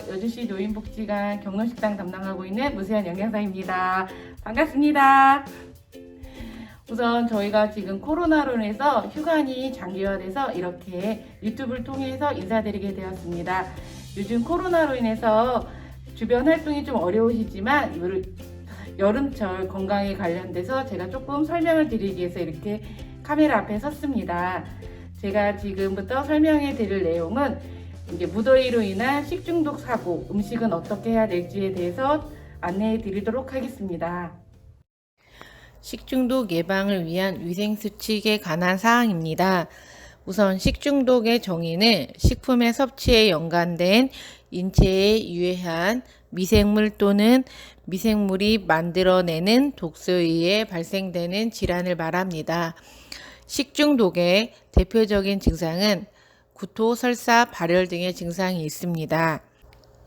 여주시 노인복지관 경로식당 담당하고 있는 무세현 영양사입니다. 반갑습니다. 우선 저희가 지금 코로나로 인해서 휴관이 장기화돼서 이렇게 유튜브를 통해서 인사드리게 되었습니다. 요즘 코로나로 인해서 주변 활동이 좀 어려우시지만 여름철 건강에 관련돼서 제가 조금 설명을 드리기 위해서 이렇게 카메라 앞에 섰습니다. 제가 지금부터 설명해 드릴 내용은 이제 무더위로 인한 식중독 사고, 음식은 어떻게 해야 될지에 대해서 안내해 드리도록 하겠습니다. 식중독 예방을 위한 위생수칙에 관한 사항입니다. 우선 식중독의 정의는 식품의 섭취에 연관된 인체에 유해한 미생물 또는 미생물이 만들어내는 독소에 의해 발생되는 질환을 말합니다. 식중독의 대표적인 증상은 구토, 설사, 발열 등의 증상이 있습니다.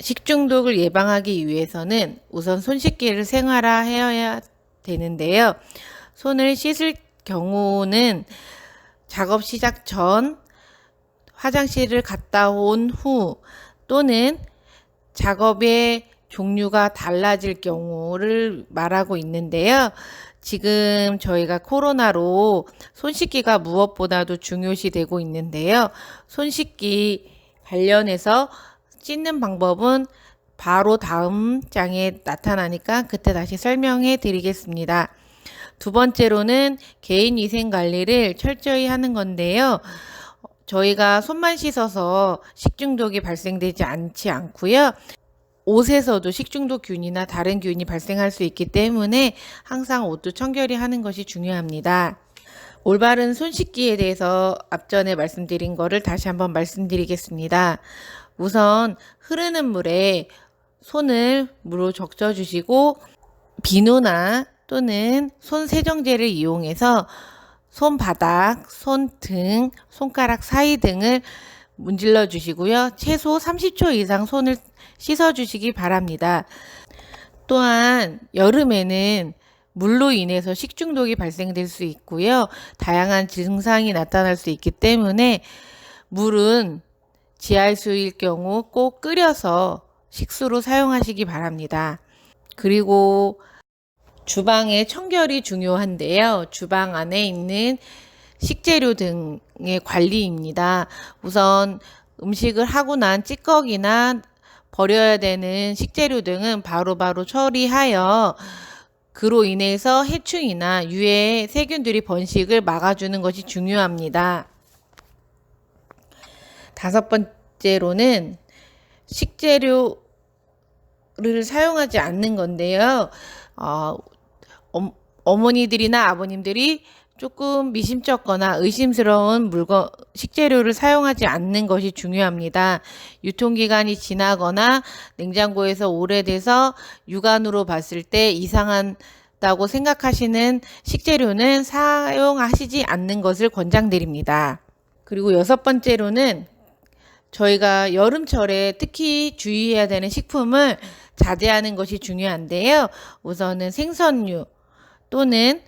식중독을 예방하기 위해서는 우선 손 씻기를 생활화해야 되는데요. 손을 씻을 경우는 작업 시작 전, 화장실을 갔다 온 후 또는 작업의 종류가 달라질 경우를 말하고 있는데요. 지금 저희가 코로나로 손 씻기가 무엇보다도 중요시 되고 있는데요. 손 씻기 관련해서 씻는 방법은 바로 다음 장에 나타나니까 그때 다시 설명해 드리겠습니다. 두 번째로는 개인 위생 관리를 철저히 하는 건데요. 저희가 손만 씻어서 식중독이 발생되지 않고요. 옷에서도 식중독균이나 다른 균이 발생할 수 있기 때문에 항상 옷도 청결히 하는 것이 중요합니다. 올바른 손 씻기에 대해서 앞전에 말씀드린 거를 다시 한번 말씀드리겠습니다. 우선 흐르는 물에 손을 물로 적셔주시고 비누나 또는 손 세정제를 이용해서 손바닥, 손등, 손가락 사이 등을 문질러 주시고요. 최소 30초 이상 손을 씻어 주시기 바랍니다. 또한 여름에는 물로 인해서 식중독이 발생될 수 있고요. 다양한 증상이 나타날 수 있기 때문에 물은 지할수일 경우 꼭 끓여서 식수로 사용하시기 바랍니다. 그리고 주방의 청결이 중요한데요. 주방 안에 있는 식재료 등의 관리입니다. 우선 음식을 하고 난 찌꺼기나 버려야 되는 식재료 등은 바로바로 처리하여 그로 인해서 해충이나 유해 세균들이 번식을 막아주는 것이 중요합니다. 다섯 번째로는 식재료를 사용하지 않는 건데요. 어머니들이나 아버님들이 조금 미심쩍거나 의심스러운 식재료를 사용하지 않는 것이 중요합니다. 유통기간이 지나거나 냉장고에서 오래돼서 육안으로 봤을 때 이상하다고 생각하시는 식재료는 사용하시지 않는 것을 권장드립니다. 그리고 여섯 번째로는 저희가 여름철에 특히 주의해야 되는 식품을 자제하는 것이 중요한데요. 우선은 생선류 또는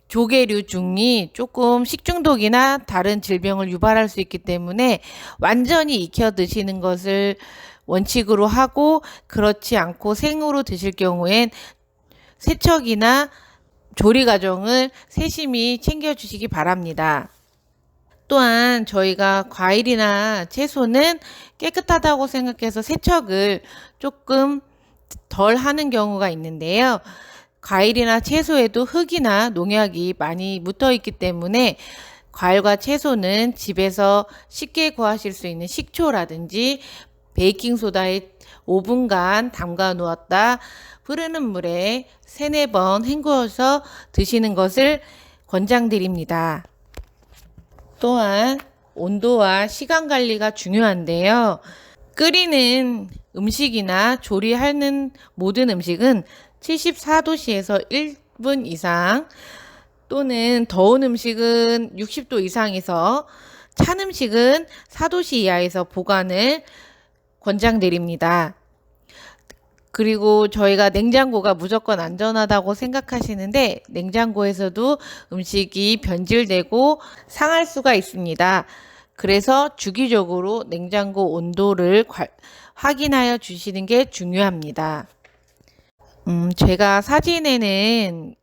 조개류 중이 조금 식중독이나 다른 질병을 유발할 수 있기 때문에 완전히 익혀 드시는 것을 원칙으로 하고 그렇지 않고 생으로 드실 경우엔 세척이나 조리 과정을 세심히 챙겨주시기 바랍니다. 또한 저희가 과일이나 채소는 깨끗하다고 생각해서 세척을 조금 덜 하는 경우가 있는데요. 과일이나 채소에도 흙이나 농약이 많이 묻어 있기 때문에 과일과 채소는 집에서 쉽게 구하실 수 있는 식초라든지 베이킹소다에 5분간 담가 놓았다 흐르는 물에 3-4번 헹구어서 드시는 것을 권장드립니다. 또한 온도와 시간 관리가 중요한데요. 끓이는 음식이나 조리하는 모든 음식은 74도씨에서 1분 이상 또는 더운 음식은 60도 이상에서 찬 음식은 4도씨 이하에서 보관을 권장드립니다. 그리고 저희가 냉장고가 무조건 안전하다고 생각하시는데 냉장고에서도 음식이 변질되고 상할 수가 있습니다. 그래서 주기적으로 냉장고 온도를 확인하여 주시는 게 중요합니다. 제가 사진에는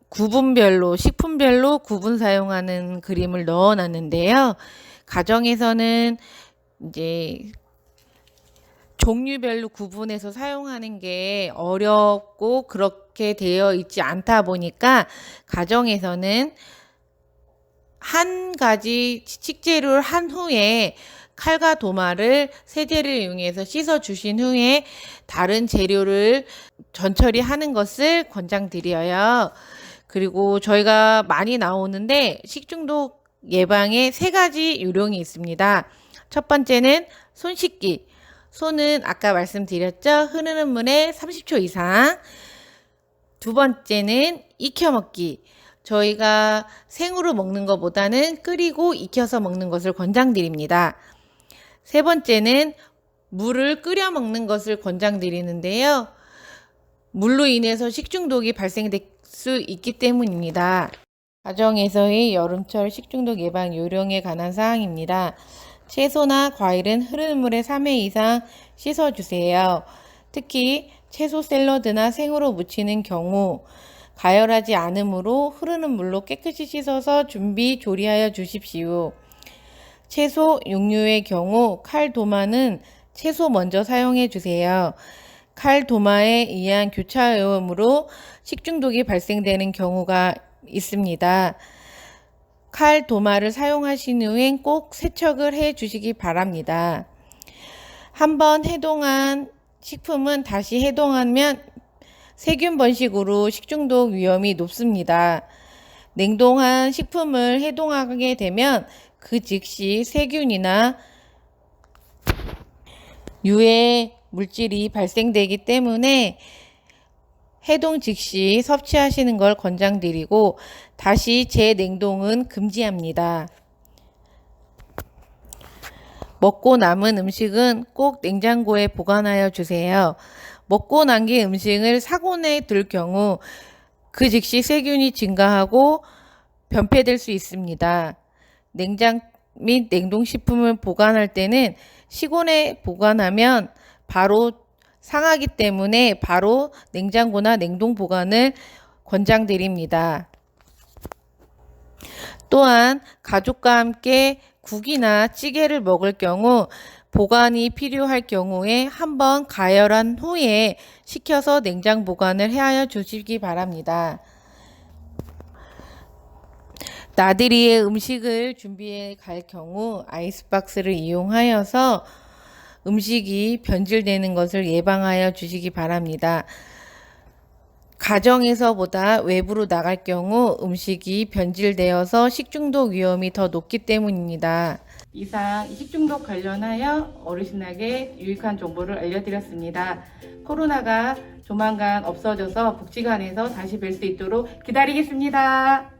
구분별로, 식품별로 구분 사용하는 그림을 넣어 놨는데요. 가정에서는 이제 종류별로 구분해서 사용하는 게 어렵고 그렇게 되어 있지 않다 보니까 가정에서는 한 가지 식재료를 한 후에 칼과 도마를 세제를 이용해서 씻어 주신 후에 다른 재료를 전처리하는 것을 권장드려요. 그리고 저희가 많이 나오는데 식중독 예방에 3가지 요령이 있습니다. 첫 번째는 손 씻기. 손은 아까 말씀드렸죠? 흐르는 물에 30초 이상. 두 번째는 익혀 먹기. 저희가 생으로 먹는 것보다는 끓이고 익혀서 먹는 것을 권장드립니다. 세 번째는 물을 끓여 먹는 것을 권장드리는데요. 물로 인해서 식중독이 발생될 수 있기 때문입니다. 가정에서의 여름철 식중독 예방 요령에 관한 사항입니다. 채소나 과일은 흐르는 물에 3회 이상 씻어주세요. 특히 채소 샐러드나 생으로 무치는 경우 가열하지 않으므로 흐르는 물로 깨끗이 씻어서 조리하여 주십시오. 채소, 육류의 경우 칼, 도마는 채소 먼저 사용해 주세요. 칼, 도마에 의한 교차오염으로 식중독이 발생되는 경우가 있습니다. 칼, 도마를 사용하신 후엔 꼭 세척을 해 주시기 바랍니다. 한번 해동한 식품은 다시 해동하면 세균 번식으로 식중독 위험이 높습니다. 냉동한 식품을 해동하게 되면 그 즉시 세균이나 유해 물질이 발생되기 때문에 해동 즉시 섭취하시는 걸 권장드리고 다시 재냉동은 금지합니다. 먹고 남은 음식은 꼭 냉장고에 보관하여 주세요. 먹고 남긴 음식을 사고내 둘 경우 그 즉시 세균이 증가하고 변폐될 수 있습니다. 냉장 및 냉동식품을 보관할 때는 시간에 보관하면 바로 상하기 때문에 바로 냉장고나 냉동 보관을 권장드립니다. 또한 가족과 함께 국이나 찌개를 먹을 경우 보관이 필요할 경우에 한번 가열한 후에 식혀서 냉장 보관을 하여 주시기 바랍니다. 나들이에 음식을 준비해 갈 경우 아이스박스를 이용하여서 음식이 변질되는 것을 예방하여 주시기 바랍니다. 가정에서보다 외부로 나갈 경우 음식이 변질되어서 식중독 위험이 더 높기 때문입니다. 이상 식중독 관련하여 어르신에게 유익한 정보를 알려드렸습니다. 코로나가 조만간 없어져서 복지관에서 다시 뵐 수 있도록 기다리겠습니다.